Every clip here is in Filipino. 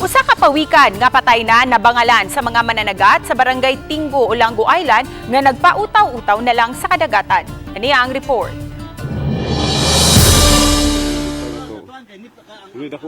Usa ka pawikan nga patay na nabangalan sa mga mananagat sa barangay Tinggo, Olango Island nga nagpautaw-utaw na lang sa kadagatan. Ani ang report.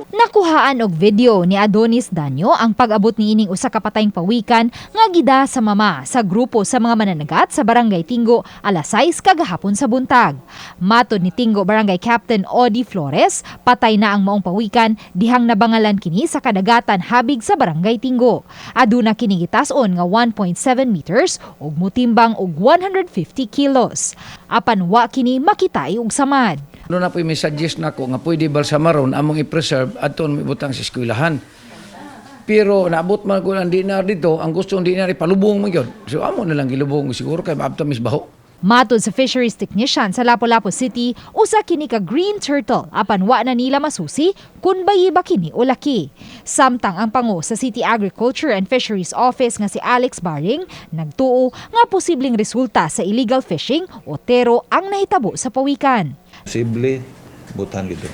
Nakuhaan og video ni Adonis Danyo ang pag-abot niining usa ka patayng pawikan nga gida sa mama sa grupo sa mga mananagat sa barangay Tinggo alas 6 kagahapon sa buntag. Matod ni Tinggo Barangay Captain Odi Flores, patay na ang maong pawikan dihang nabangalan kini sa kadagatan habig sa barangay Tinggo. Aduna kini gitason nga 1.7 meters ug motimbang og 150 kilos. Apan wa kini makitay og samad. Ano na po may suggest na ko nga pwede balsamaron among i-preserve at may butang sa eskwelahan. Pero naabot man ko ang dinar dito, ang gusto ng dinar ipalubong man yun. So amo na lang gilubong siguro kay maabta misbaho. Matod sa fisheries technician sa Lapu-Lapu City, usa kini ka green turtle apan wa na nila masusi kun bayi ba kini o laki. Samtang ang pangu sa City Agriculture and Fisheries Office nga si Alex Baring nagtuo nga posibleng resulta sa illegal fishing o tero ang nahitabo sa pawikan. Posible butan dito.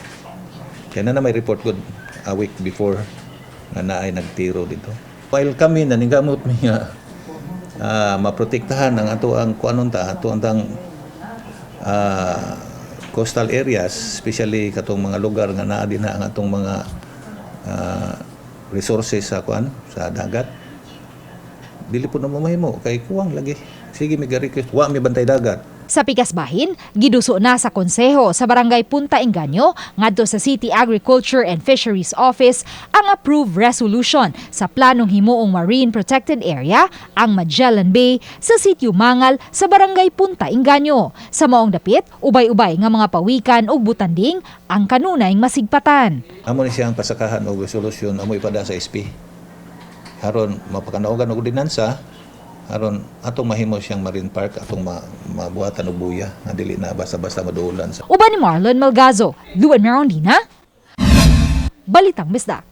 Kaya na may report good a week before nga naay nagtiro dito. While kami naningamot niya maprotektahan ang ato ang kuanon ta ato ang coastal areas, especially katong mga lugar nga naa din ang atong mga resources sa kuan sa dagat. Dili po na mamahimo kay kuwang lagi. Sige mi request wa mi bantay dagat. Sa Pikasbahin, giduso na sa konseho sa Barangay Punta Engaño ngadto sa City Agriculture and Fisheries Office ang approved resolution sa planong himuong marine protected area ang Magellan Bay sa Sitio Mangal sa Barangay Punta Engaño. Sa maong dapit, ubay-ubay nga mga pawikan ug butanding ang kanunayng masigpatan. Amo ni siyang pasakahan og resolution amo ipada sa SP. Haron mapakanaogan og ordinansa aron atong mahimo siyang marine park atong mabuhatan og buya nga dili na basta-basta maduulan sa Uban ni Marlon Malgazo, Luan Merondina, Balitang Bisdak.